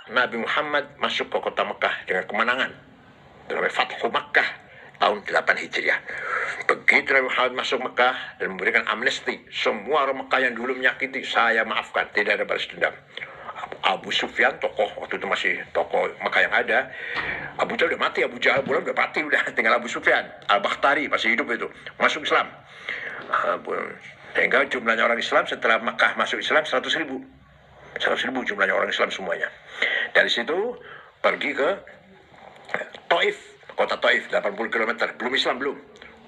Nabi Muhammad masuk ke kota Mekah dengan kemenangan. Itu namanya Fathu Makkah tahun 8 Hijriah. Begitu Nabi Muhammad masuk Mekah dan memberikan amnesti, semua orang Mekah yang dulu menyakiti, saya maafkan, tidak ada balas dendam. Abu Sufyan, tokoh waktu itu masih tokoh Mekah yang ada. Abu Jahal udah mati, Abu Jahal udah mati, udah tinggal Abu Sufyan. Al-Bakhtari masih hidup itu, masuk Islam. Sehingga jumlahnya orang Islam setelah Mekah masuk Islam 100.000. 100.000 jumlahnya orang Islam semuanya. Dari situ pergi ke Taif, kota Taif 80 km, belum Islam belum.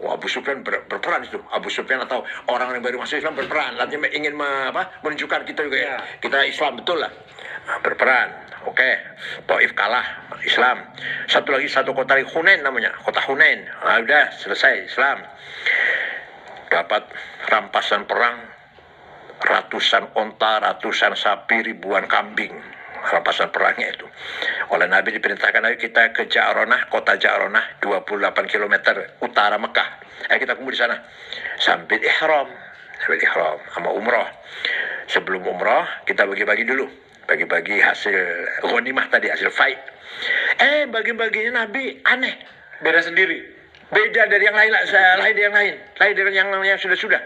Abu Sufyan berperan itu. Abu Sufyan atau orang yang baru masuk Islam berperan. Artinya ingin menunjukkan kita juga ya. Kita Islam betul lah. Berperan. Oke. Taif kalah Islam. Satu kota lagi Hunain namanya. Kota Hunain. Udah selesai Islam. Dapat rampasan perang. Ratusan onta, ratusan sapi, ribuan kambing. Rampasan perangnya itu. Oleh Nabi diperintahkan, ayo kita ke Ja'ronah, kota Ja'ronah, 28 km utara Mekah. Ayo kita kumpul di sana. Sambil ihram sama umroh. Sebelum umroh kita bagi-bagi dulu. Bagi-bagi hasil ghanimah tadi, hasil fight. Bagi-baginya Nabi aneh. Beda sendiri. Beda dari yang lain, lain dari yang sudah-sudah.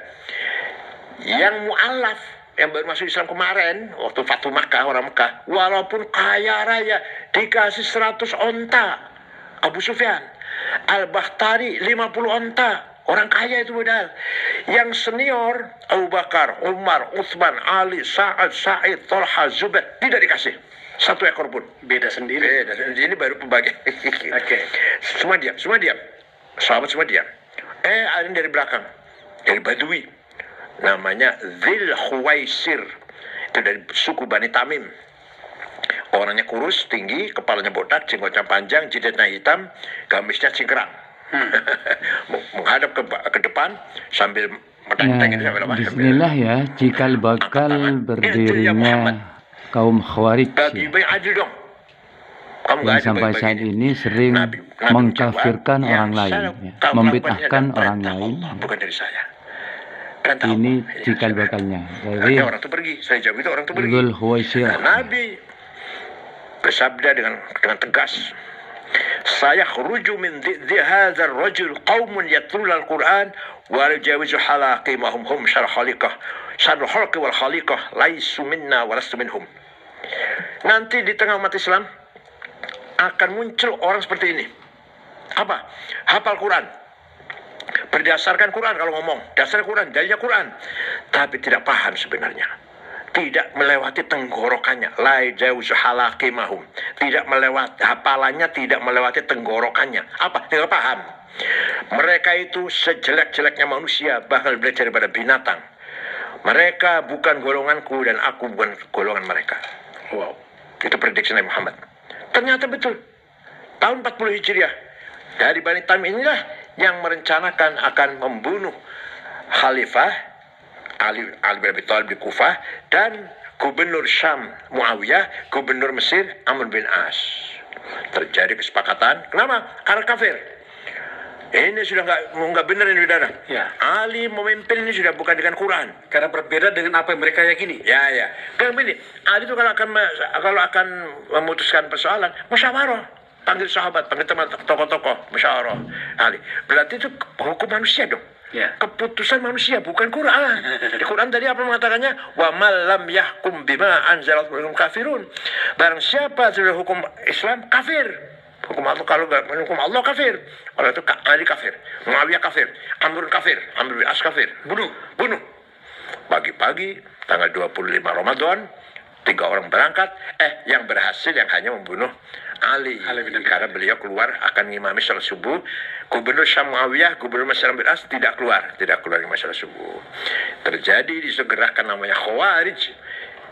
Yang mu'alaf, yang baru masuk Islam kemarin, waktu Fathu Makkah, orang Mekah, walaupun kaya raya, dikasih 100 onta. Abu Sufyan. Al-Bakhtari 50 onta. Orang kaya itu modal. Yang senior, Abu Bakar, Umar, Utsman, Ali, Sa'ad, Sa'id, Thalha, Zubair, tidak dikasih. 1 ekor pun. Beda sendiri. Ini baru pembagian. Oke. Semua diam. Sahabat semua diam. Ada yang dari belakang. Dari Badui. Namanya Dzil Khuwaisir. Itu dari suku Bani Tamim. Orangnya kurus, tinggi, kepalanya botak, jenggotnya panjang, jidatnya hitam, gamisnya cingkrang. Menghadap ke depan sambil Bismillah ya, cikal bakal berdirinya kaum Khawarij yang sampai saat ini sering mengkafirkan orang lain, membid'ahkan orang lain. Bukan dari saya. Ini cikal bakalnya dari orang itu pergi. Saya jawab itu orang itu pergi. Dzul Khuwaisir. Nabi bersabda dengan tegas, saya khuruju min hadzal rajul qaumun yatluna al-Qur'an wa yajawizu halaqimahum hum syar khaliqah syar khalqi wal khaliqah laisu minna wa lastu minhum. Nanti di tengah umat Islam akan muncul orang seperti ini. Apa? Hafal Quran. Berdasarkan Quran kalau ngomong, dasar Quran, dalilnya Quran, tapi tidak paham sebenarnya. Tidak melewati tenggorokannya, la jauzu halaqimahum. Tidak melewati hafalannya, tidak melewati tenggorokannya. Apa? Tidak paham. Mereka itu sejelek-jeleknya manusia, bahkan lebih daripada binatang. Mereka bukan golonganku dan aku bukan golongan mereka. Wow, itu prediksi Nabi Muhammad. Ternyata betul. Tahun 40 Hijriah dari Bani Tamim inilah yang merencanakan akan membunuh Khalifah Ali bin Abi Thalib di Kufah dan Gubernur Syam Muawiyah, Gubernur Mesir Amr bin As. Terjadi kesepakatan. Kenapa? Karena kafir. Ini sudah nggak benar ini saudara. Ya. Ali memimpin ini sudah bukan dengan Quran. Karena berbeda dengan apa yang mereka yakini. Ya. Karena ini Ali itu kalau akan memutuskan persoalan, musyawarah. Panggil sahabat, panggil teman tokoh-tokoh, musyawarah. Ali. Berarti itu hukum manusia dong. Ya. Keputusan manusia bukan Quran. Di Quran tadi apa mengatakannya? Wa man lam yahkum bima anzalallahu kafirun. Barang siapa sudah hukum Islam kafir. Hukum Allah, kalau nggak hukum Allah kafir. Oleh itu Ali kafir, Muawiyah kafir, Amr bin As kafir. Bunuh. Pagi-pagi tanggal 25 Ramadan 3 orang berangkat. Yang berhasil yang hanya membunuh Ali karena beliau keluar akan ngimami salat subuh. Gubernur Syam Muawiyah, Gubernur Mesir bin As tidak keluar ngimami salat subuh. Terjadi di gerakan namanya Khawarij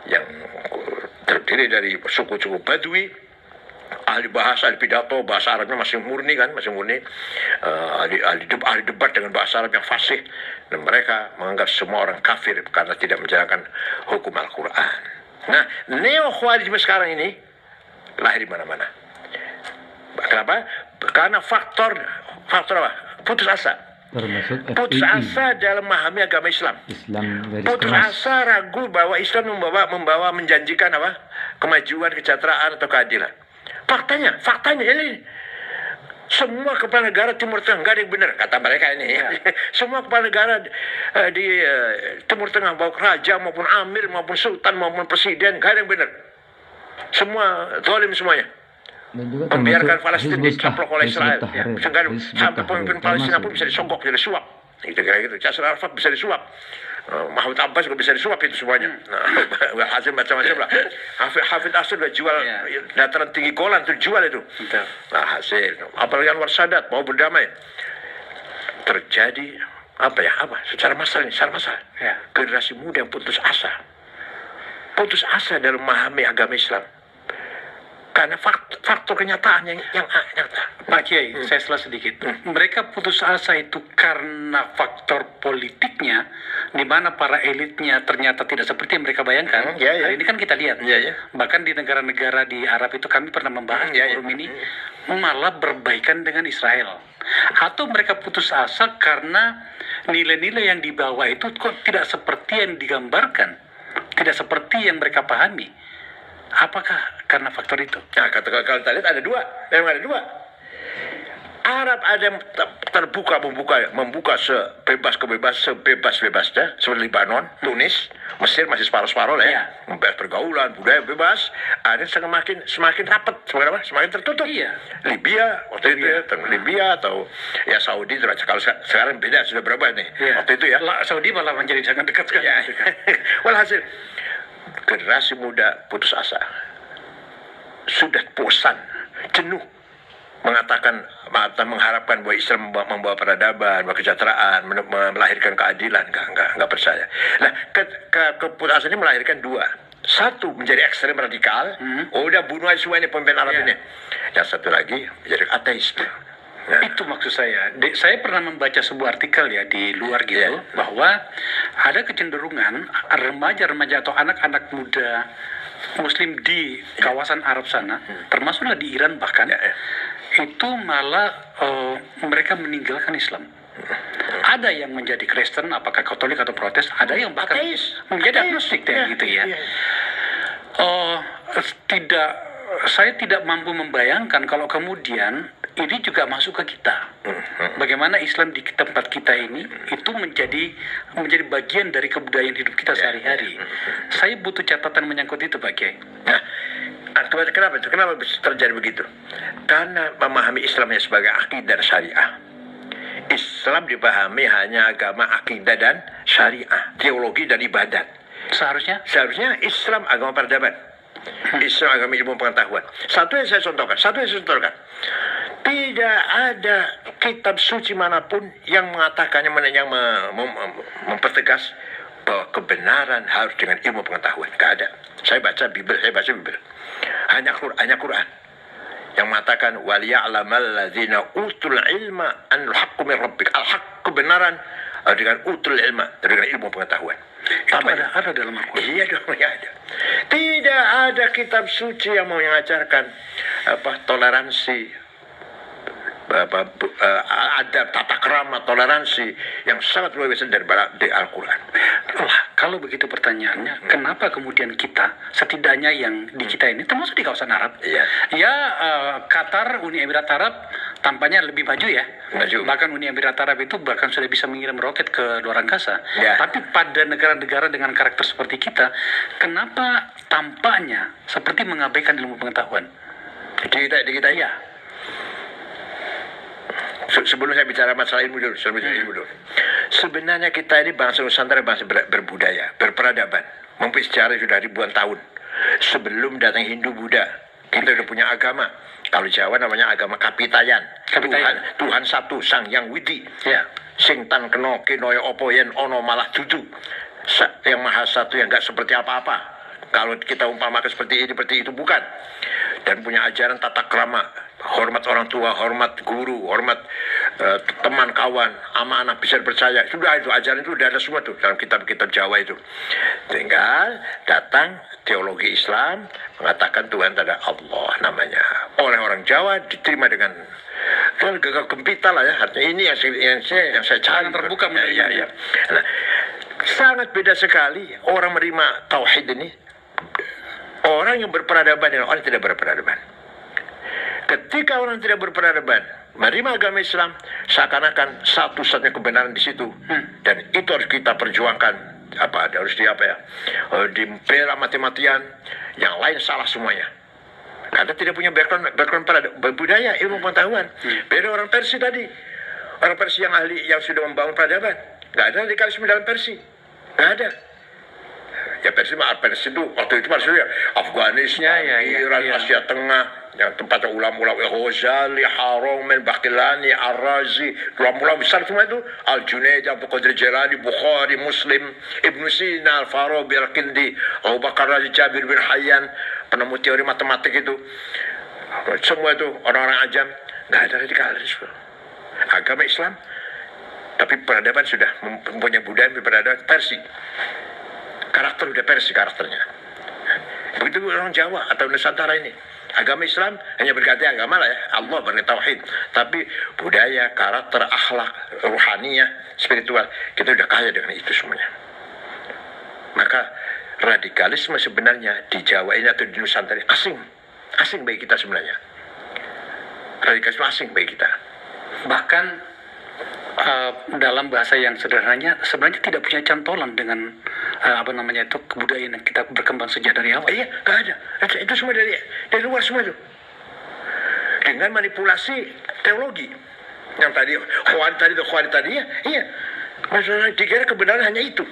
yang terdiri dari suku-suku Badui, ahli bahasa, ahli pidato, bahasa Arabnya masih murni, ahli debat dengan bahasa Arab yang fasih, dan mereka menganggap semua orang kafir karena tidak menjalankan hukum Al-Quran. Nah, neo-Khawarij sekarang ini lahir di mana-mana. Kenapa? Karena faktor apa? Putus asa. Putus asa dalam memahami agama Islam. Putus asa, ragu bahwa Islam membawa menjanjikan apa? kemajuan, kesejahteraan atau keadilan. Faktanya ini semua kepala negara Timur Tengah nggak ada yang benar kata mereka ini. Ya. Semua kepala negara di Timur Tengah, baik raja maupun amir maupun sultan maupun presiden, nggak ada yang benar. Semua zalim semuanya. Membiarkan Palestina dicaplok oleh Israel. Sampai pemimpin Palestina pun bisa disogok, bisa disuap. Gitu kira-kira gitu. Yasser Arafat bisa disuap. Mahmud Abbas juga bisa disuap itu semuanya. Hasil macam-macam lah. Hafid Asr udah jual dataran tinggi Golan tuh jual itu. Nah hasil. Apalagi Anwar Sadat mau berdamai. Terjadi secara massal. Generasi muda yang putus asa dalam memahami agama Islam. Karena faktor kenyataan yang nyata. Pak Kiai, saya salah sedikit. Mereka putus asa itu karena faktor politiknya, di mana para elitnya ternyata tidak seperti yang mereka bayangkan. Hari ini kan kita lihat. Bahkan di negara-negara di Arab itu kami pernah membahas forum ini, malah berbaikan dengan Israel. Atau mereka putus asa karena nilai-nilai yang dibawa itu kok tidak seperti yang digambarkan, tidak seperti yang mereka pahami. Apakah karena faktor itu? Nah, kalau kita lihat ada dua. Arab ada yang membuka sebebas-bebasnya seperti Libanon, Tunis, Mesir masih separuh-separuh lah ya. Bebas pergaulan, budaya bebas. Ada yang semakin rapat, semakin tertutup. Libya waktu itu Libya atau ya Saudi, kalau sekarang beda, sudah berubah nih. Waktu itu ya. Saudi malah menjadi sangat dekat sekali. Walhasil generasi muda putus asa, sudah bosan, jenuh mengharapkan bahwa Islam membawa peradaban, membawa kesejahteraan, melahirkan keadilan, nggak percaya. Nah, keputusan ini melahirkan dua. Satu menjadi ekstrem radikal, udah bunuh aja semua ini pemimpin Arab ini. Yang satu lagi menjadi ateisme. Nah, itu maksud saya. Saya pernah membaca sebuah artikel ya di luar gitu, bahwa ada kecenderungan remaja-remaja atau anak-anak muda Muslim di kawasan Arab sana, termasuklah di Iran bahkan, itu malah mereka meninggalkan Islam. Ada yang menjadi Kristen, apakah Katolik atau Protes, ada yang bahkan menjadi agnostik gitu ya. Saya tidak mampu membayangkan kalau kemudian ini juga masuk ke kita. Bagaimana Islam di tempat kita ini itu menjadi bagian dari kebudayaan hidup kita sehari-hari. Saya butuh catatan menyangkut itu, Pak Kiai. Kenapa terjadi begitu? Karena memahami Islamnya sebagai akidah dan syariah. Islam dipahami hanya agama akidah dan syariah, teologi dan ibadat. Seharusnya Islam agama peradaban. Islam agama ilmu pengetahuan. Satu yang saya contohkan. Tidak ada kitab suci manapun yang mengatakannya, yang mempertegas bahwa kebenaran harus dengan ilmu pengetahuan. Tidak ada. Saya baca Bible. Hanya Quran yang mengatakan waliya'lamal ladzina utul ilma anil haqqu min rabbik. Al-haq, kebenaran dengan utul ilma, dengan ilmu pengetahuan. Itu ada dalam Al-Quran. Iya dong, ya ada. Tidak ada kitab suci yang mau mengajarkan toleransi, ada tata krama, toleransi yang sangat luar biasa dari Al-Quran. Kalau begitu pertanyaannya, kenapa kemudian kita, setidaknya yang di kita ini, termasuk di kawasan Arab, Qatar, Uni Emirat Arab, tampaknya lebih maju ya. Bahkan Uni Emirat Arab itu bahkan sudah bisa mengirim roket ke luar angkasa. Tapi pada negara-negara dengan karakter seperti kita, kenapa tampaknya seperti mengabaikan ilmu pengetahuan? Di kita ya. Sebelum saya bicara masalah ilmu dulu, sebenarnya kita ini bangsa Nusantara, bangsa berbudaya, berperadaban, mempunyai sejarah sudah ribuan tahun. Sebelum datang Hindu, Buddha, kita sudah punya agama. Kalau Jawa namanya agama Kapitayan. Tuhan satu, Sang Yang Widi. Sing tan keno kinoyo opo yen ono malah dudu. Yang maha satu yang enggak seperti apa-apa. Kalau kita umpamakan seperti ini, seperti itu, bukan. Dan punya ajaran tata krama, hormat orang tua, hormat guru, hormat teman kawan, ama anak bisa dipercaya. Sudah itu ajaran itu sudah ada semua tuh dalam kitab-kitab Jawa itu. Tinggal datang teologi Islam mengatakan Tuhan ada Allah namanya. Oleh orang Jawa diterima dengan gagah gempita lah ya. Artinya ini yang saya cari terbuka. Nah, sangat beda sekali orang menerima tauhid ini. orang yang berperadaban dengan orang yang tidak berperadaban. Ketika orang tidak berperadaban menerima agama Islam, seakan-akan satu-satunya kebenaran di situ, dan itu harus kita perjuangkan. Harus dibela mati-matian, yang lain salah semuanya. Karena tidak punya background budaya, ilmu pengetahuan. Beda orang Persia tadi. Orang Persia yang ahli, yang sudah membangun peradaban. Nggak ada radikalisme dalam Persia. Nggak ada. Ya Persia itu waktu itu maksudnya Afghanistan, Iran, Asia Tengah, yang tempatnya ulama-ulama Ghazali, Haromen, Baqillani, Ar-Razi, ulama-ulama besar semua itu, Al-Junaid, Abdul Qadir Jilani, Bukhari, Muslim, Ibn Sina, Al-Farabi, Al-Kindi, Abu Bakar Razi, Jabir bin Hayyan, penemu teori matematik itu. Semua itu orang-orang ajam, nggak ada radikalisme. Agama Islam, tapi peradaban sudah mempunyai budaya peradaban Persia. Karakter udah Persia karakternya. Begitu orang Jawa atau Nusantara ini. Agama Islam hanya berganti agama lah ya. Allah bertauhid. Tapi budaya, karakter, akhlak, ruhaniyah, spiritual, kita udah kaya dengan itu semuanya. Maka radikalisme sebenarnya di Jawa ini atau di Nusantara asing bagi kita sebenarnya. Radikalisme asing bagi kita. Bahkan dalam bahasa yang sederhananya sebenarnya tidak punya cantolan dengan kebudayaan yang kita berkembang sejak dari awal. Iya, nggak ada. Itu semua dari luar semua itu. Dengan manipulasi teologi. Yang tadi Khawari tadi ya, iya. Masalah dikira kebenaran hanya itu.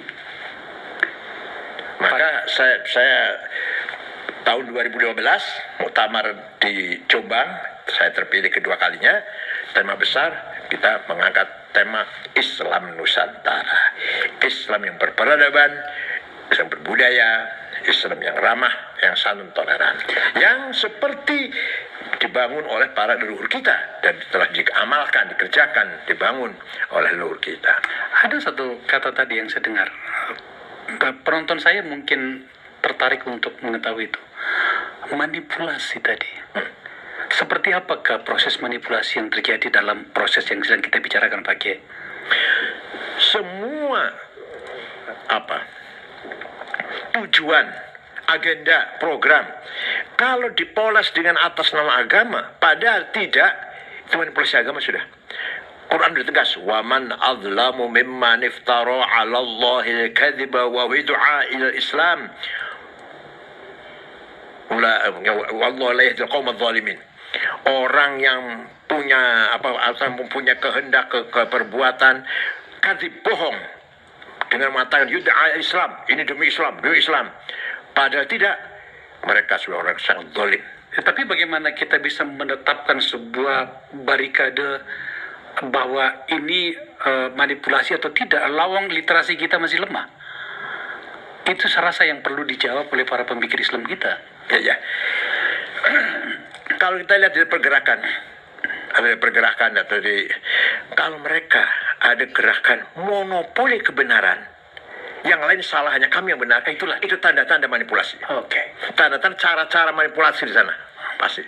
Maka saya tahun 2015 muktamar di Jombang, saya terpilih kedua kalinya. Tema besar kita mengangkat tema Islam Nusantara. Islam yang berperadaban, Islam berbudaya, Islam yang ramah, yang santun toleran. Yang seperti dibangun oleh para leluhur kita dan telah diamalkan, dikerjakan, dibangun oleh leluhur kita. Ada satu kata tadi yang saya dengar. Penonton saya mungkin tertarik untuk mengetahui itu. Manipulasi tadi. Seperti apakah proses manipulasi yang terjadi dalam proses yang sedang kita bicarakan, Pak Kiai? Semua tujuan, agenda, program, kalau dipoles dengan atas nama agama, padahal tidak, itu manipulasi agama sudah. Quran sudah tegas, waman azlamu mimman iftara 'ala Allahil kadhiba wa du'a ila Islam. Wallahu la yahdil qaumadh dhalimin. Orang yang punya mempunyai kehendak ke perbuatan kadzib, bohong dengan mengatakan yud'a Islam, ini demi Islam, padahal tidak, mereka sudah orang sangat zalim. Tapi bagaimana kita bisa menetapkan sebuah barikade bahwa ini manipulasi atau tidak? Lawang literasi kita masih lemah. Itu saya rasa yang perlu dijawab oleh para pemikir Islam kita. Ya. Kalau kita lihat dari pergerakan kalau mereka ada gerakan monopoli kebenaran, yang lain salah, hanya kami yang benar, itu tanda-tanda manipulasi. Oke. Tanda-tanda cara-cara manipulasi di sana pasti.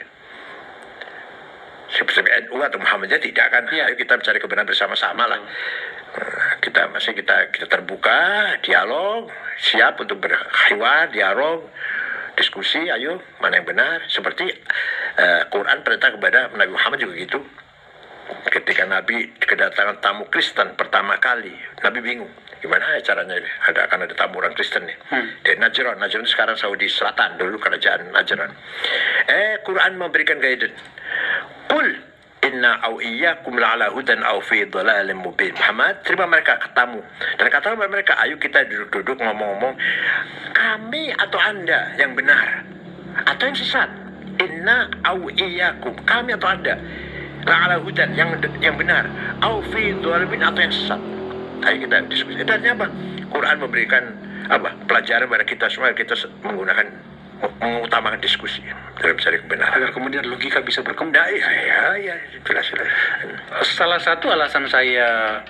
Seperti NU atau Muhammadiyah tidak kan? Ayo kita mencari kebenaran bersama-sama lah. Kita terbuka, dialog, siap untuk berhiwar, dialog, diskusi, ayo mana yang benar. Seperti Quran perintah kepada Nabi Muhammad juga gitu. Ketika Nabi kedatangan tamu Kristen pertama kali, Nabi bingung gimana caranya ini, akan ada tamu orang Kristen nih dari Najran itu sekarang Saudi Selatan, dulu kerajaan Najran. Quran memberikan guidance, qul inna au iyyakum la'ala hudan au fi dhalalin mubin. Muhammad, terima mereka katamu dan kata mereka, ayo kita duduk-duduk ngomong-ngomong, kami atau anda yang benar atau yang sesat. Inna au iyyakum, kami atau anda, la'ala hudan, yang benar, au fi dhalalin, atau yang sesat. Ayo kita diskusi. Dan apa? Quran memberikan pelajaran pada kita semua, kita mengutamakan diskusi dalam mencari kebenaran agar kemudian logika bisa berkembang. Ya, jelas. Salah satu alasan saya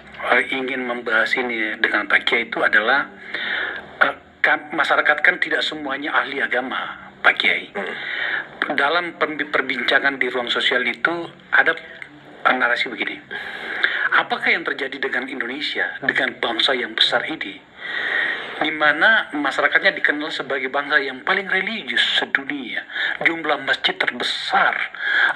ingin membahas ini dengan Pak Kiai itu adalah masyarakat kan tidak semuanya ahli agama, Pak Kiai. Dalam perbincangan di ruang sosial itu ada narasi begini. Apakah yang terjadi dengan Indonesia, dengan bangsa yang besar ini, di mana masyarakatnya dikenal sebagai bangsa yang paling religius sedunia, jumlah masjid terbesar,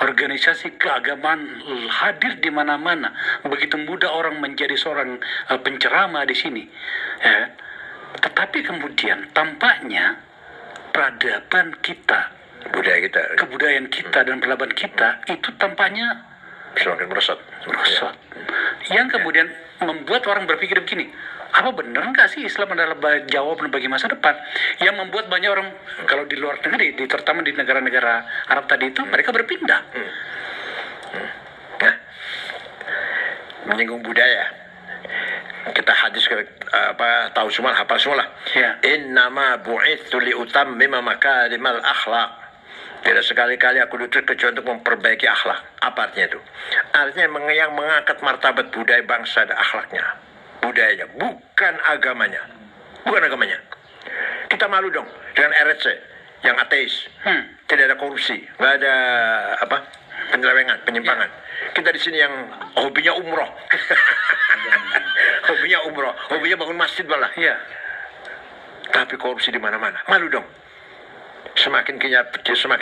organisasi keagamaan hadir di mana-mana, begitu mudah orang menjadi seorang penceramah di sini. Ya. Tetapi kemudian tampaknya peradaban kita, kebudayaan kita dan peradaban kita itu tampaknya semakin merosot. Yang kemudian membuat orang berpikir begini, apa benar nggak sih Islam adalah jawaban bagi masa depan? Yang membuat banyak orang, kalau di luar negeri, terutama di negara-negara Arab tadi itu, mereka berpindah. Nah, menyinggung budaya, kita hadis tahu semua, hafal semua lah. Ya. Innama bu'itsu li utammima makarimal akhlaq. Tidak sekali-kali aku diutus kecuali untuk memperbaiki akhlak. Apa artinya itu? Artinya yang mengangkat martabat budaya bangsa dan akhlaknya. Budayanya, bukan agamanya. Bukan agamanya. Kita malu dong dengan RRC yang ateis. Tidak ada korupsi, nggak ada penyelewengan, penyimpangan. Kita di sini yang hobinya umroh. hobinya bangun masjid malah. Ya. Tapi korupsi di mana-mana. Malu dong. Semakin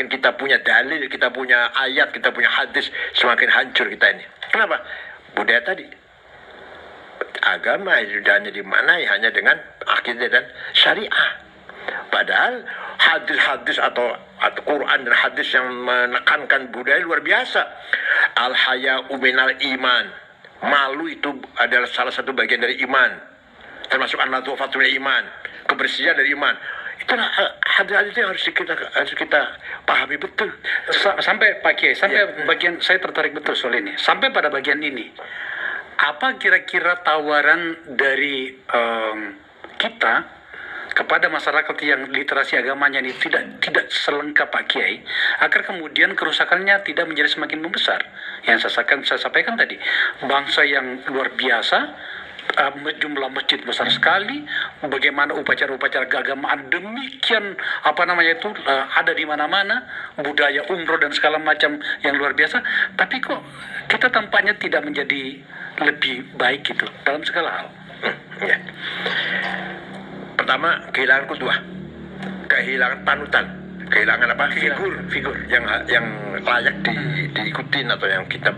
kita punya dalil, kita punya ayat, kita punya hadis, semakin hancur kita ini. Kenapa? Budaya tadi. Agama hanya di mana? Hanya dengan akidah dan syariah. Padahal hadis-hadis atau Quran dan hadis yang menekankan budaya luar biasa. Al-haya'u minal iman. Malu itu adalah salah satu bagian dari iman. Termasuk an-nadhafatul iman. Kebersihan dari iman. Itulah hadis-hadis yang harus kita pahami betul. Sampai Pak Kiai, bagian saya tertarik betul soal ini. Sampai pada bagian ini, apa kira-kira tawaran dari kita kepada masyarakat yang literasi agamanya ini tidak selengkap Pak Kiai, agar kemudian kerusakannya tidak menjadi semakin membesar? Yang saya sampaikan tadi, bangsa yang luar biasa, jumlah masjid besar sekali, bagaimana upacara-upacara keagamaan demikian ada di mana-mana, budaya umroh dan segala macam yang luar biasa, tapi kok kita tampaknya tidak menjadi lebih baik gitu dalam segala hal. Ya. Pertama, kehilangan qudwah, kehilangan panutan, kehilangan figur yang layak diikutin atau yang kita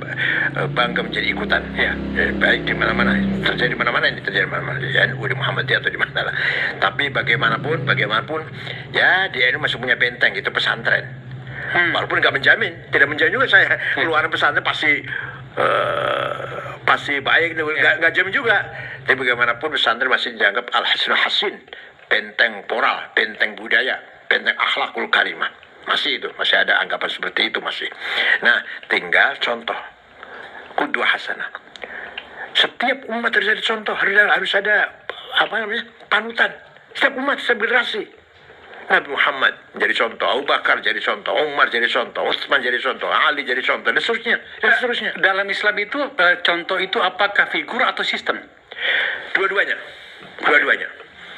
bangga menjadi ikutan. Ya. Baik di mana-mana, terjadi di mana-mana, ini terjadi di mana-mana, ya di Muhammadiyah atau di mana lah. Tapi bagaimanapun ya dia ini masih punya benteng, itu pesantren. Walaupun tidak menjamin juga saya keluaran pesantren pasti baik, nggak jamin juga. Tapi bagaimanapun pesantren masih dianggap al-hasanul hasin, benteng moral, benteng budaya, benteng akhlakul karimah. Masih ada anggapan seperti itu masih. Nah, tinggal contoh qudwah hasanah. Setiap umat harus ada contoh, harus ada panutan. Setiap umat, setiap generasi. Nabi Muhammad jadi contoh, Abu Bakar jadi contoh, Umar jadi contoh, Utsman jadi contoh, Ali jadi contoh, dan seterusnya. Dalam Islam itu contoh itu apakah figur atau sistem? Dua-duanya.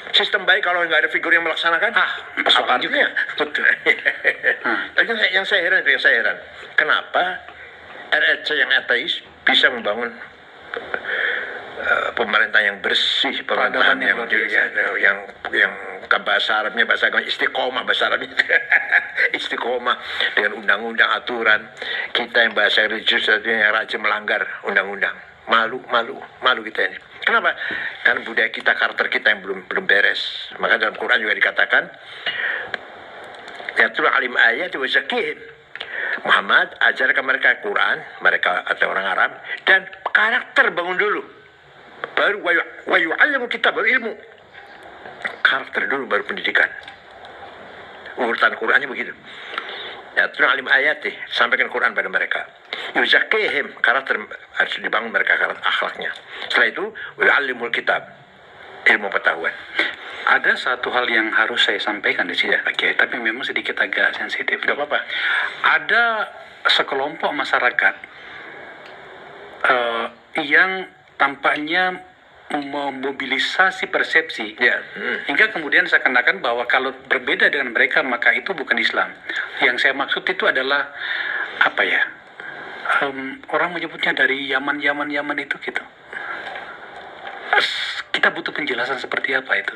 Sistem baik kalau nggak ada figur yang melaksanakan. Apa artinya? Betul. Yang saya heran. Kenapa RRC yang ateis bisa membangun pemerintah yang bersih, pemerintahan yang bahasa Arabnya istiqomah, bahasa Arabnya istiqomah dengan undang-undang aturan. Kita yang bahasa religius yang rajin melanggar undang-undang. Malu kita ini. Kenapa? Karena budaya kita, karakter kita yang belum beres. Maka dalam Quran juga dikatakan, yatul alim ayat wa zakihim. Muhammad ajarkan mereka Quran, mereka atau orang Arab, dan karakter bangun dulu. Baru wa yu'allimu kitab, baru ilmu. Karakter dulu, baru pendidikan. Urutan Qurannya begitu. Yatul alim ayati, sampaikan Quran pada mereka. Yuzakihim, karakter harus dibangun mereka, karakter akhlaknya. Setelah itu yu'allimul kitab, ilmu pengetahuan. Ada satu hal yang harus saya sampaikan di sini, Pak Kiai, tapi memang sedikit agak sensitif. Tidak apa-apa. Ada sekelompok masyarakat yang tampaknya memobilisasi persepsi, hingga kemudian seakan-akan bahwa kalau berbeda dengan mereka maka itu bukan Islam. Yang saya maksud itu adalah orang menyebutnya dari Yaman itu gitu. Kita butuh penjelasan seperti apa itu.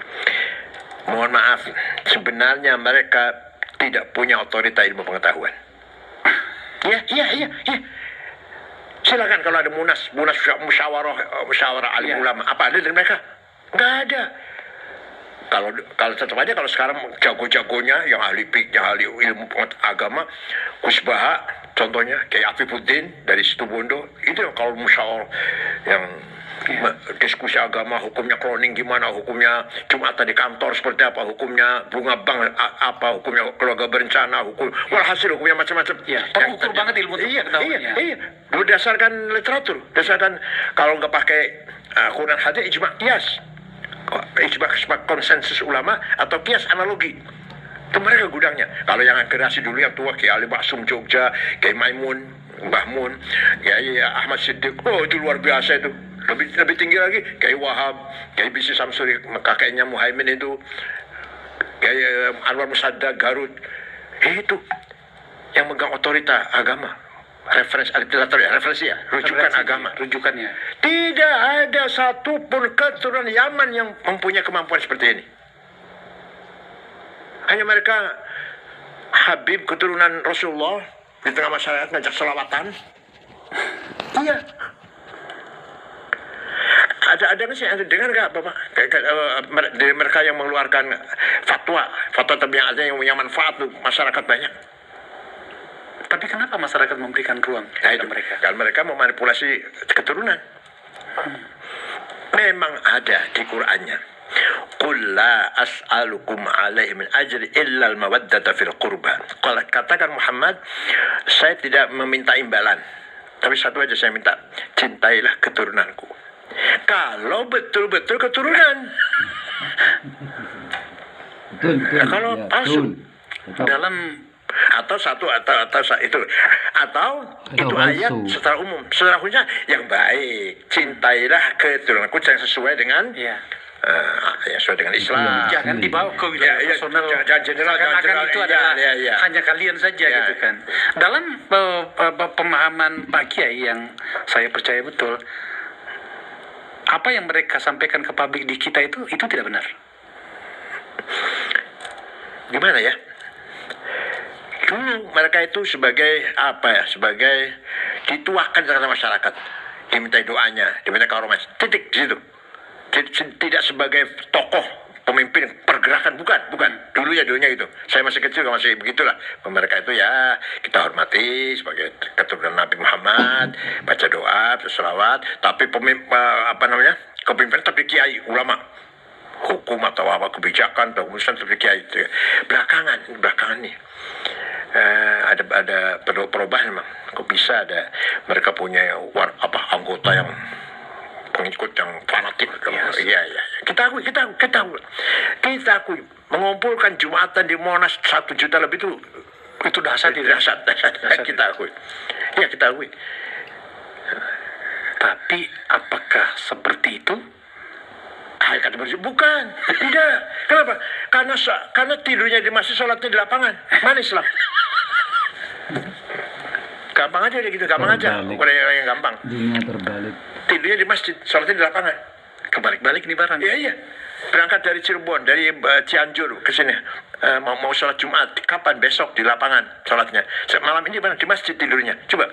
Mohon maaf, sebenarnya mereka tidak punya otorita ilmu pengetahuan. Iya. Silakan kalau ada munas musyawarah alim ulama, apa ada dari mereka? Nggak ada. Kalau tetap aja kalau sekarang jago-jagonya yang ahli ilmu agama, Kusbaha contohnya kayak Afifuddin dari Situbondo, itu yang kalau musyawarah yang diskusi agama, hukumnya cloning gimana, hukumnya Jumatan di kantor seperti apa, hukumnya bunga bank apa, hukumnya keluarga berencana, walhasil hukumnya macam-macam. Terukur banget ilmu pengetahuannya. Iya. Berdasarkan literatur, kalau nggak pakai Quran hadis, ijma qiyas, ijma konsensus ulama atau qiyas analogi. Itu mereka gudangnya. Kalau yang generasi dulu yang tua kayak Ali Maksum Jogja, kayak Maimun, Mbah Mun, kayak Ahmad Siddiq, itu luar biasa itu. Lebih tinggi lagi kayak Wahab, kayak Bisi Samsuri, kakeknya Muhaimin itu, kayak Anwar Musadda Garut. Itu yang megang otorita agama, referensi rujukan agama, rujukannya. Tidak ada satupun keturunan Yaman yang mempunyai kemampuan seperti ini. Hanya mereka Habib keturunan Rasulullah di tengah masyarakat ngajak selawatan. Iya. Ada nggak sih dengar nggak Bapak dari mereka yang mengeluarkan fatwa tabiat yang manfaat untuk masyarakat banyak? Tapi kenapa masyarakat memberikan ruang kepada mereka? Kalau mereka memanipulasi keturunan. Memang ada di Qur'annya. Qul la as'alukum alaihi min ajri illa al-mawaddata fil qurba. Kalau katakan Muhammad, saya tidak meminta imbalan, tapi satu aja saya minta, cintailah keturunanku. Kalau betul-betul keturunan. Betul. Kalau palsu. Dalam atau itu ayat secara umum, secara khususnya yang baik, cintailah keturunanku yang sesuai dengan sesuai dengan Islam. Jangan dibawa ke wilayah personal. Jangan general itu adalah hanya kalian saja gitu kan. Dalam pemahaman Pak Kiai yang saya percaya betul, apa yang mereka sampaikan ke publik di kita itu tidak benar. Gimana ya? Dulu mereka itu sebagai dituakan dengan masyarakat, diminta doanya, diminta karomah, titik di situ. Tidak sebagai tokoh pemimpin pergerakan, bukan. Dulunya gitu. Saya masih kecil masih begitulah. Mereka itu ya kita hormati sebagai keturunan Nabi Muhammad, baca doa, berselawat, tapi kepemimpinan tapi kiai ulama. Hukum atau apa kebijakan atau urusan tapi kiai itu. Belakangan nih. Ada perubahan memang. Kok bisa ada mereka punya anggota yang pengikut yang fanatik. Iya. Kita akui mengumpulkan Jumatan di Monas 1 juta lebih itu dahsyat. Kita akui. Ya, kita akui. Tapi apakah seperti itu? Bukan, tidak. Kenapa? Karena tidurnya di masjid, sholatnya di lapangan. Mana Islam? Gampang aja gitu, gampang aja. Bukan yang gampang. Dunia terbalik. Tidurnya di masjid, sholatnya di lapangan. Kebalik-balik nih barang. Iya. Berangkat dari Cirebon, dari Cianjur ke sini. Mau sholat Jumat, kapan? Besok di lapangan sholatnya. Malam ini di masjid tidurnya. Coba.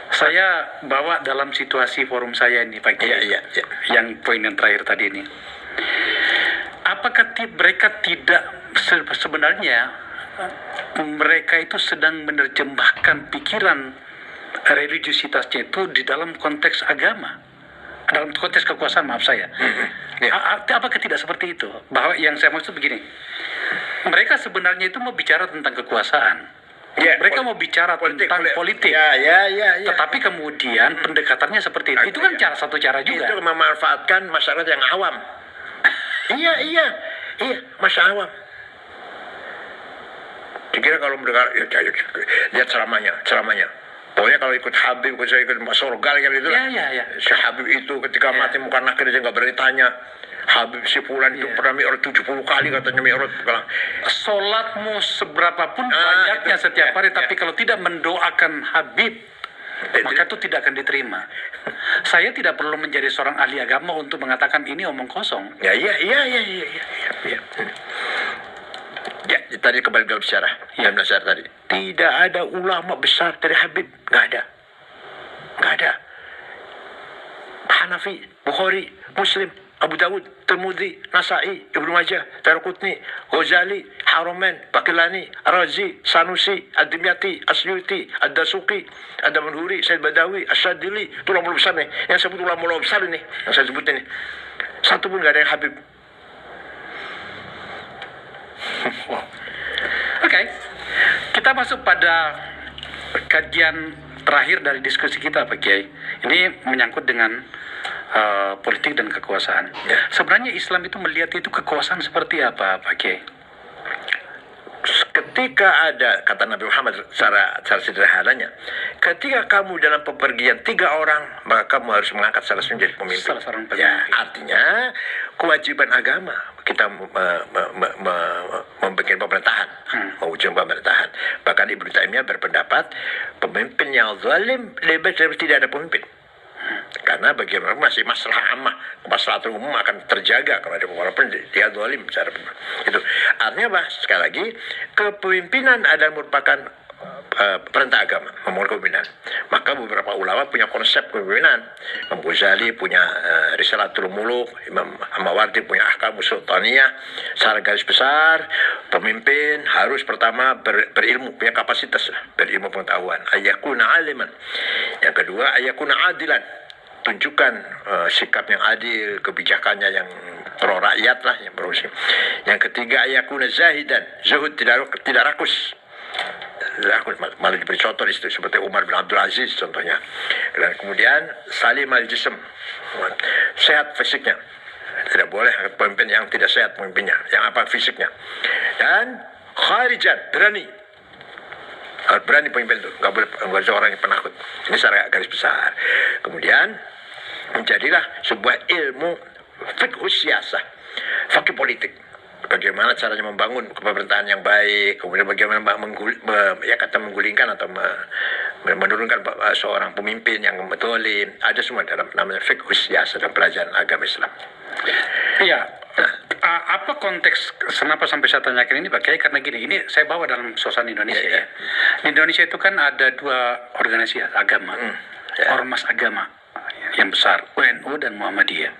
Saya bawa dalam situasi forum saya ini Pak Kiai. Iya. Yang poin yang terakhir tadi ini. Apakah mereka tidak sebenarnya mereka itu sedang menerjemahkan pikiran religiusitasnya itu di dalam konteks agama, dalam konteks kekuasaan, maaf saya. Apakah tidak seperti itu? Bahwa yang saya maksud begini, mereka sebenarnya itu mau bicara tentang kekuasaan. Mereka mau bicara tentang politik. Ya. Tetapi kemudian pendekatannya seperti itu. Itu kan satu cara juga. Itu memanfaatkan masyarakat yang awam. Iya, masyarakat awam. Dikira kalau mendengar, lihat ceramahnya. Pokoknya kalau ikut Habib, saya ikut Mas Sorgal kan itu. Iya. Si Habib itu ketika mati muka nakir dia nggak berani tanya. Habib si Fulan itu pernah mi'raj 70 kali katanya mi'raj. Sholatmu seberapapun banyaknya setiap hari, tapi kalau tidak mendoakan Habib, maka itu tidak akan diterima. Saya tidak perlu menjadi seorang ahli agama untuk mengatakan ini omong kosong. Iya. Ya, tadi kembali dalam sejarah. Dalam sejarah tadi. Tidak ada ulama besar dari Habib. Nggak ada. Hanafi, Bukhari, Muslim, Abu Dawud, Tirmidzi, Nasa'i, Ibnu Majah, Daraqutni, Ghazali, Haramain, Baqillani, Razi, Sanusi, Ad-Dimyati, Asyuti, Ad-Dasuqi, Ad-Damanhuri, Said Badawi, Asyadili. Itu ulama besar nih. Yang sebut ulama besar ini, yang saya sebut ini. Satu pun nggak ada yang Habib. Oke. Kita masuk pada kajian terakhir dari diskusi kita, Pak Kiai. Ini menyangkut dengan politik dan kekuasaan. Sebenarnya Islam itu melihat itu kekuasaan seperti apa, Pak Kiai? Ketika ada, kata Nabi Muhammad secara sederhananya, ketika kamu dalam pepergian 3 orang, maka kamu harus mengangkat salah satu menjadi pemimpin. Salah seorang pemimpin. Ya, artinya kewajiban agama kita membuat pemerintahan, mewujudkan pemerintahan. Bahkan Ibnu Taimiyah berpendapat pemimpin yang zalim lebih dari tidak ada pemimpin. Karena bagaimana masih masalah ammah, masalah umum akan terjaga kalau ada walaupun dia zalim secara itu. Artinya apa? Sekali lagi, kepemimpinan adalah merupakan perintah agama, membangun kepemimpinan. Maka beberapa ulama punya konsep kepemimpinan. Imam Ghazali punya Risalatul Muluk, Imam Mawardi punya Ahkamus Sultaniyah. Secara garis besar, pemimpin harus pertama berilmu, punya kapasitas, berilmu pengetahuan. Ayakuna aliman. Yang kedua, ayakuna adilan. Tunjukkan sikap yang adil, kebijakannya yang pro rakyat lah, yang pro. Yang ketiga, ayakuna zahidan, zuhud, tidak rakus. Malah diberi contoh di situ seperti Umar bin Abdul Aziz contohnya. Dan kemudian salim al-jism, sehat fisiknya. Tidak boleh pemimpin yang tidak sehat pemimpinnya, yang apa fisiknya. Dan kharijan, berani pemimpin itu, nggak boleh seorang yang penakut. Ini secara garis besar. Kemudian menjadilah sebuah ilmu fiqh siyasah, fakih politik. Bagaimana caranya membangun pemerintahan yang baik, kemudian bagaimana menggulingkan atau menurunkan seorang pemimpin yang zalim. Ada semua dalam namanya fiqh siyasah dan pelajaran agama Islam. Iya. Apa konteks kenapa sampai saya tanyakan ini, Pak Kiai? Karena gini, ini saya bawa dalam suasana Indonesia. Ya. Di Indonesia itu kan ada 2 organisasi agama, ormas agama yang besar, UNU dan Muhammadiyah.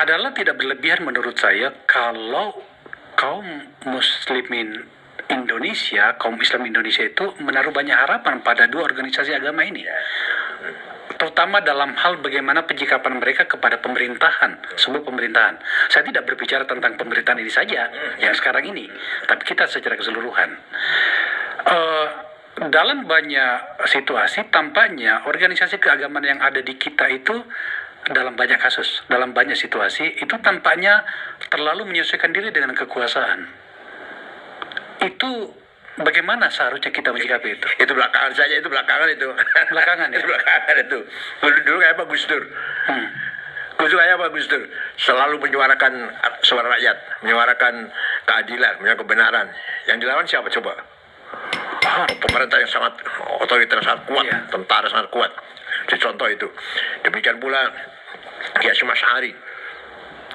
Adalah tidak berlebihan menurut saya kalau kaum muslimin Indonesia, kaum Islam Indonesia itu menaruh banyak harapan pada 2 organisasi agama ini. Terutama dalam hal bagaimana penyikapan mereka kepada pemerintahan, sebuah pemerintahan. Saya tidak berbicara tentang pemerintahan ini saja, yang sekarang ini, tapi kita secara keseluruhan. Dalam banyak situasi, tampaknya organisasi keagamaan yang ada di kita itu, dalam banyak kasus, dalam banyak situasi, itu tampaknya terlalu menyesuaikan diri dengan kekuasaan. Itu bagaimana seharusnya kita menyikapi itu? Itu belakangan saja, itu belakangan itu. Belakangan ya? Itu belakangan itu. Dulu kayak apa Gus Dur? Gus Dur kayak apa Gus Dur? Selalu menyuarakan suara rakyat, menyuarakan keadilan, menyuarakan kebenaran. Yang dilawan siapa coba? Pemerintah yang sangat otoriter, sangat kuat, tentara sangat kuat. Contoh itu. Demikian pula Kiai Hasyim Asy'ari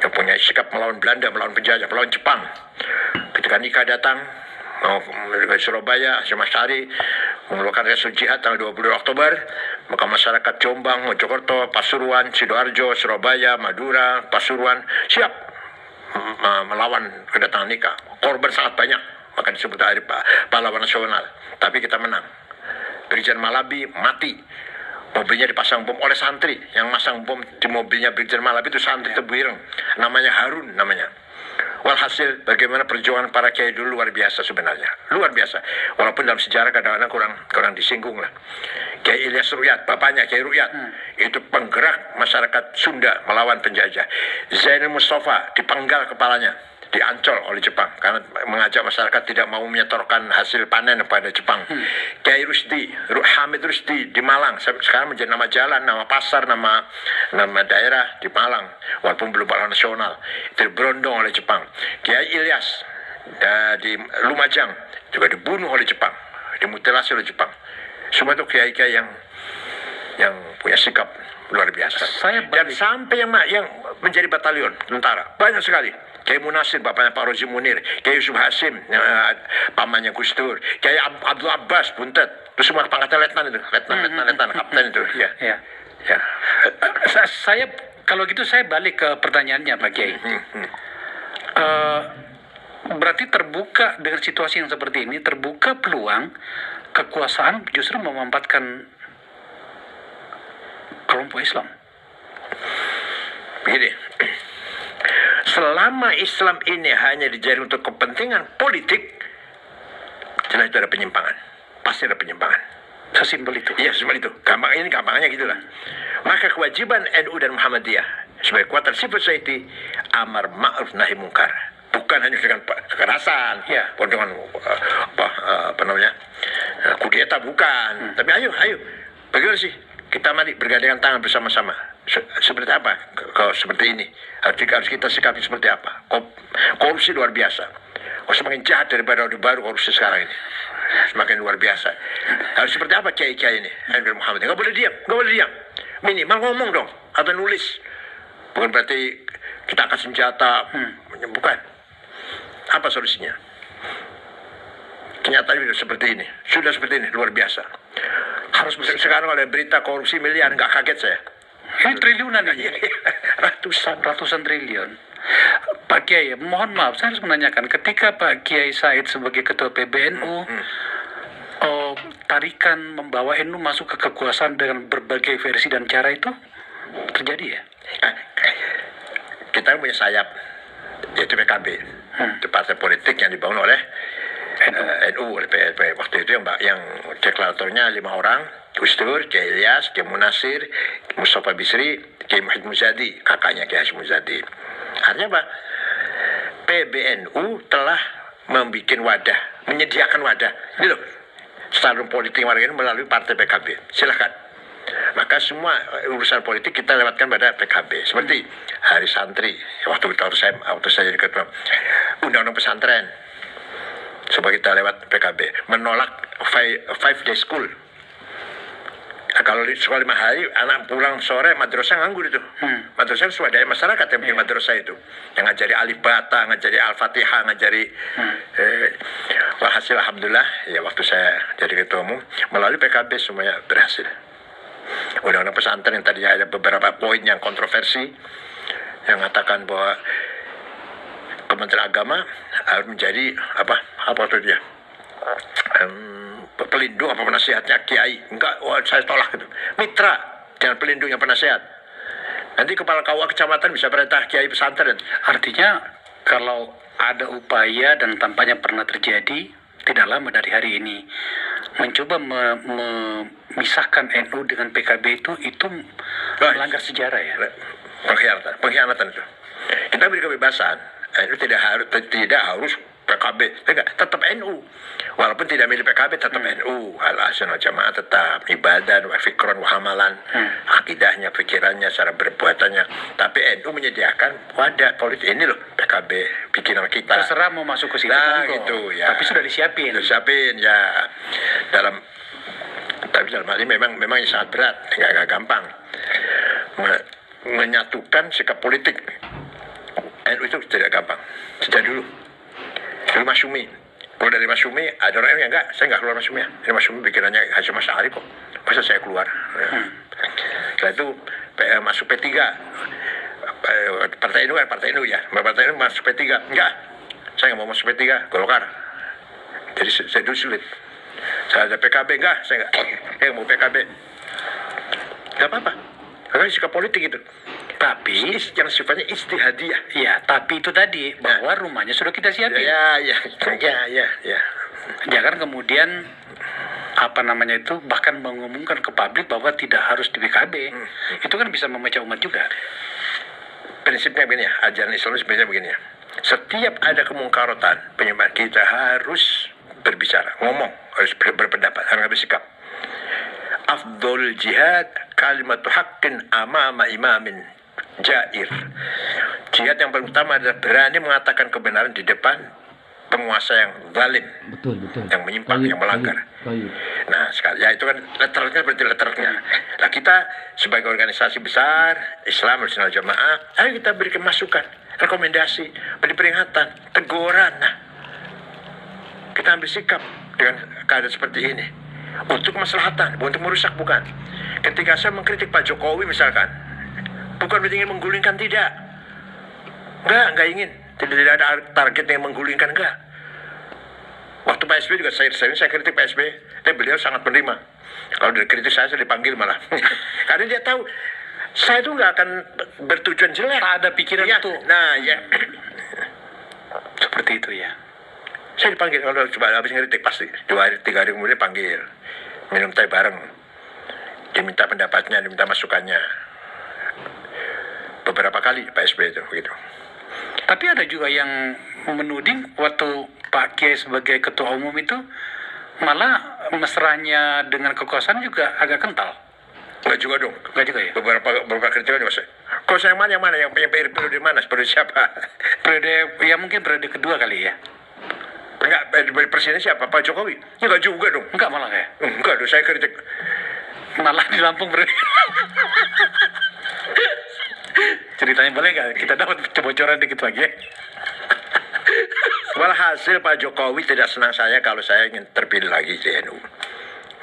yang punya sikap melawan Belanda, melawan penjajah, melawan Jepang. Ketika nikah datang mau ke Surabaya, Hasyim Asy'ari mengeluarkan resolusi jihad tanggal 22 Oktober, maka masyarakat Jombang, Mojokerto, Pasuruan, Sidoarjo, Surabaya, Madura, Pasuruan siap melawan kedatangan nikah. Korban sangat banyak, maka disebut hari pahlawan nasional. Tapi kita menang. Brigjen Malabi mati. Mobilnya dipasang bom oleh santri. Yang masang bom di mobilnya Brigjen Malabi itu santri Tebuireng. Namanya Harun namanya. Walhasil bagaimana perjuangan para kiai dulu luar biasa sebenarnya. Luar biasa. Walaupun dalam sejarah kadang-kadang kurang disinggung lah. Kiai Ilyas Ruyat, bapaknya Kiai Ruyat. Itu penggerak masyarakat Sunda melawan penjajah. Zainul Mustafa dipenggal kepalanya. Diancol oleh Jepang karena mengajak masyarakat tidak mau menyetorkan hasil panen kepada Jepang. Kiai Rusdi, Hamid Rusdi di Malang, sekarang menjadi nama jalan, nama pasar, nama daerah di Malang, walaupun belum pahlawan nasional. Itu diberondong oleh Jepang. Kiai Ilyas di Lumajang juga dibunuh oleh Jepang, dimutilasi oleh Jepang. Semua itu kiai-kiai yang punya sikap luar biasa. Dan sampai yang menjadi batalion tentara banyak sekali. Kiai Munasir, bapaknya Pak Rozi Munir, Kiai Yusuf Hasim, pamannya Gus Dur, Kiai Abdul Abbas, Buntet, itu semua pangkatan letnan itu, letnan, kapten itu, ya. Saya kalau gitu saya balik ke pertanyaannya Pak Kiai. Berarti terbuka dengan situasi yang seperti ini, terbuka peluang kekuasaan justru memanfaatkan kelompok Islam. Begini, selama Islam ini hanya dijadi untuk kepentingan politik, jelas itu ada penyimpangan. Pasti ada penyimpangan. Sesimpel itu. Iya, sesimpel itu. Gampangnya gitulah. Maka kewajiban NU dan Muhammadiyah sebagai kekuatan civil society, amar ma'ruf nahi mungkar. Bukan hanya dengan kekerasan, bukan dengan kudeta, bukan. Tapi ayo, bagaimana sih kita mari bergandengan tangan bersama-sama. Seperti apa? Kalau seperti ini harus kita sikapi seperti apa? Korupsi luar biasa. Semakin jahat daripada Orde Baru korupsi sekarang ini. Semakin luar biasa. Harus seperti apa kiai-kiai ini? Muhammad. Nggak boleh diam. Minimal ngomong dong atau nulis. Bukan berarti kita angkat senjata. Bukan. Apa solusinya? Kenyataannya sudah seperti ini, luar biasa. Harus sekarang ada berita korupsi miliar, nggak kaget saya. Ini triliunan ini. Ratusan triliun. Pak Kiai, mohon maaf, saya harus menanyakan, ketika Pak Kiai Said sebagai ketua PBNU, tarikan membawa NU masuk ke kekuasaan dengan berbagai versi dan cara itu terjadi ya? Kita punya sayap, yaitu PKB. Itu partai politik yang dibangun oleh NU, oleh PKB. Waktu itu yang deklaratornya 5 orang, Gus Dur, Kiai Ilyas, Kiai Munasir, Mustafa Bisri, Kiai Muhyiddin Muzadi, kakaknya Kiai Hashim Muzadi. Artinya apa? PBNU telah menyediakan wadah. Ini loh, salon politik warga ini melalui partai PKB. Silakan. Maka semua urusan politik kita lewatkan pada PKB. Seperti Hari Santri, waktu saya jadi ketua, undang-undang pesantren, coba kita lewat PKB. Menolak 5 day school. Nah, kalau di sekolah 5 hari, anak pulang sore, madrasah nganggur itu. Madrasah swadaya masyarakat yang punya madrasah itu. Yang ngajari alif bata, ngajari al-fatihah, ngajari... Hasil alhamdulillah, ya waktu saya jadi ketua umum, melalui PKB semuanya berhasil. Undang-undang pesantren yang tadinya ada beberapa poin yang kontroversi, yang mengatakan bahwa Kementerian Agama harus menjadi apa itu dia? Pelindung apa penasihatnya kiai. Enggak, saya tolak itu. Mitra, jangan pelindung yang penasihat. Nanti kepala KUA kecamatan bisa perintah kiai pesantren. Artinya kalau ada upaya dan tampaknya pernah terjadi tidak lama dari hari ini mencoba memisahkan NU dengan PKB itu melanggar sejarah ya. Pengkhianatan itu. Kita beri kebebasan. NU tidak harus PKB, tetap NU. Walaupun tidak milih PKB tetap NU. Al-Ahsan Jamaah tetap ibadah, fikron, hamalan, akidahnya, pikirannya, cara berbuatannya. Tapi NU menyediakan wadah politik ini loh, PKB bikinan kita. Terserah mau masuk ke situ. Nah, gitu ya. Tapi sudah disiapin. Ya. Tapi dalam hal ini memang sangat berat, nggak gampang menyatukan sikap politik. NU itu tidak gampang. Sejak dulu. Dari Masyumi. Kalau dari Masyumi, ada orang yang enggak, saya enggak keluar Masyumi ya. Ini Masyumi pikirannya Hasyim Asy'ari kok. Masa saya keluar? Setelah itu masuk P3. Partai NU ya. Partai NU masuk P3. Enggak. Saya enggak mau masuk P3, Golkar. Jadi saya dulu sulit. Saya ada PKB, enggak. Saya enggak mau PKB. Enggak apa-apa. Karena sikap politik itu. Tapi yang sifatnya istihadiyah. Ya, tapi itu tadi bahwa rumahnya sudah kita siapin. Ya. Jangan kemudian bahkan mengumumkan ke publik bahwa tidak harus di PKB. Itu kan bisa memecah umat juga. Prinsipnya begini ya, ajaran Islam sebenarnya begini ya. Setiap ada kemungkarotan, penyebab kita harus berbicara, ngomong, harus berpendapat, harus bersikap. Afdol jihad kalimatu haqqin amama imamin jair. Jihad yang paling utama adalah berani mengatakan kebenaran di depan penguasa yang zalim, Betul. yang menyimpang, yang melanggar. Baik. Nah, sekali ya itu kan letternya berarti letternya. Nah, kita sebagai organisasi besar Islam Nasional Jamaah, ayo kita berikan masukan, rekomendasi, beri peringatan, teguran. Nah, kita ambil sikap dengan keadaan seperti ini untuk kemaslahatan, bukan untuk merusak, bukan. Ketika saya mengkritik Pak Jokowi misalkan, bukan berarti ingin menggulingkan, tidak. Enggak ingin. Tidak ada target yang menggulingkan, enggak. Waktu Pak SBY juga saya kritik Pak SBY, beliau sangat menerima. Kalau dikritik saya dipanggil malah. Karena dia tahu saya itu nggak akan bertujuan jelek. Tak ada pikiran ya, itu. Nah, ya. Seperti itu ya. Saya dipanggil kalau coba habis ngeritik pasti 2 hari 3 hari kemudian panggil, minum teh bareng, diminta pendapatnya, diminta masukannya. Beberapa kali Pak SBY itu begitu. Tapi ada juga yang menuding waktu Pak Kiai sebagai ketua umum itu malah mesranya dengan kekuasaan juga agak kental. Enggak juga dong. Enggak juga ya? Beberapa kritikan juga saya. Kok saya yang mana? Yang periode mana? Periode siapa? Periode, ya mungkin periode kedua kali ya? Enggak, presiden siapa? Pak Jokowi? Enggak juga dong. Enggak malah ya? Enggak dong, saya kritik. Malah di Lampung periode. Ceritanya boleh nggak? Kita dapat kebocoran dikit lagi ya? Walhasil Pak Jokowi tidak senang saya kalau saya ingin terpilih lagi di NU.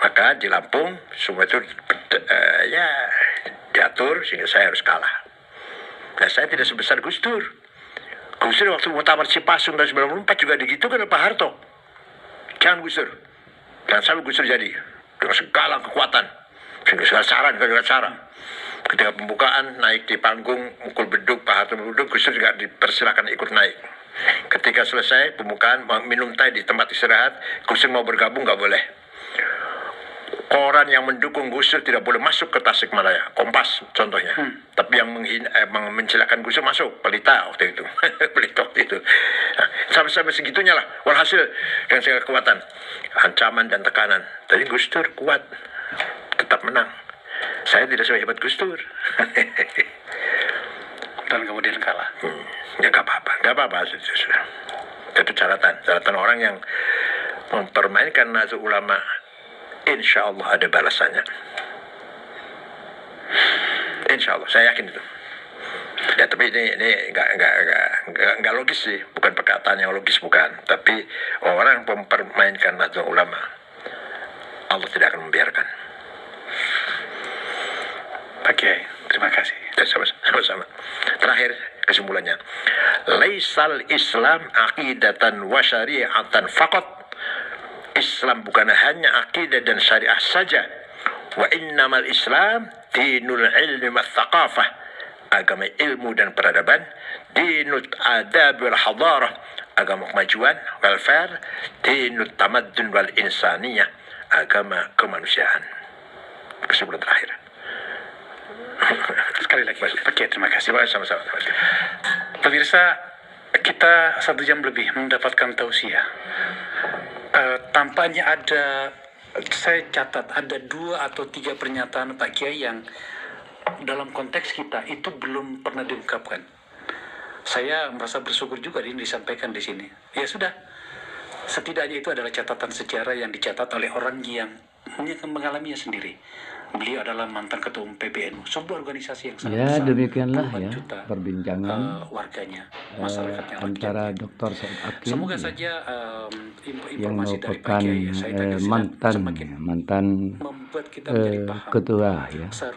Maka di Lampung semua itu ya diatur sehingga saya harus kalah. Nah, saya tidak sebesar Gus Dur. Gus Dur waktu muktamar Cipasung tahun 94 juga digitukan oleh Pak Harto. Jangan Gus Dur. Jangan sampai Gus Dur jadi. Dengan segala kekuatan. Dengan segala cara. Ketika pembukaan naik di panggung, mukul beduk, Pak Harto beduk, Gus Dur juga dipersilakan ikut naik. Ketika selesai pembukaan, minum teh di tempat istirahat, Gus Dur mau bergabung nggak boleh. Koran yang mendukung Gus Dur tidak boleh masuk ke Tasikmalaya. Kompas contohnya. Tapi yang mencilakan Gus Dur masuk. Pelita waktu itu. Pelita waktu itu. Nah, sampai segitunya lah. Walhasil dengan segala kekuatan, ancaman dan tekanan. Tapi Gus Dur kuat. Tetap menang. Saya tidak sehebat Gus Dur. Dan kemudian kalah. Ya nggak apa-apa. Itu catatan orang yang mempermainkan Nahdlatul Ulama. Insya Allah ada balasannya. Insya Allah, saya yakin itu. Ya, tapi ini nggak logis sih, bukan perkataan yang logis, bukan. Tapi orang yang mempermainkan Nahdlatul Ulama, Allah tidak akan membiarkan. Oke, terima kasih. Sama-sama. Terakhir kesimpulannya, laisal Islam aqidatan wa syari'atan faqat. Islam bukan hanya akidah dan syariah saja. Wa innamal Islam dinul ilmi wa thaqafah. Agama ilmu dan peradaban. Dinul adab wal hadarah. Agama kemajuan, welfare. Dinul tamaddun wal insaniyah. Agama kemanusiaan. Kesimpulan terakhir. Sekali lagi, Pak, terima kasih. Sama-sama. Pemirsa, kita 1 jam lebih mendapatkan tausiah. Tampaknya saya catat ada 2 atau 3 pernyataan Pak Kiai yang dalam konteks kita itu belum pernah diungkapkan. Saya merasa bersyukur juga ini disampaikan di sini. Ya sudah, setidaknya itu adalah catatan sejarah yang dicatat oleh orang yang mengalaminya sendiri. Beliau adalah mantan ketua umum PBNU, sebuah organisasi yang sangat besar. Ya, demikianlah ya perbincangan warganya, masyarakatnya antara Dr. Said Akin semoga saja yang informasi dari Pak merupakan Kiai mantan membuat kita menjadi paham ketua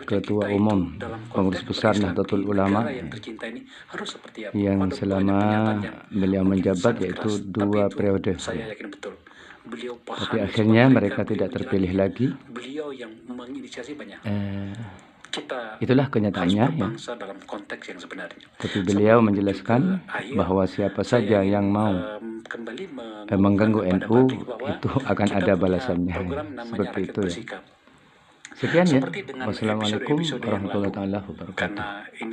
kita umum itu dalam Pengurus konteks Besar berislam Nahdlatul di Ulama negara yang tercinta ini harus seperti apa. yang Ada selama banyak pernyataan yang beliau mungkin menjabat sangat yaitu keras, 2 tapi itu periode. saya yakin betul beliau paham. Tapi akhirnya mereka tidak terpilih lagi. Beliau yang menginisiasi banyak. Kita Itulah kenyataannya ya. berbangsa dalam konteks yang sebenarnya. Tapi beliau menjelaskan bahwa siapa saja yang mau mengganggu NU itu akan ada balasannya. Seperti itu ya. Sekian ya. Wassalamualaikum warahmatullahi wabarakatuh.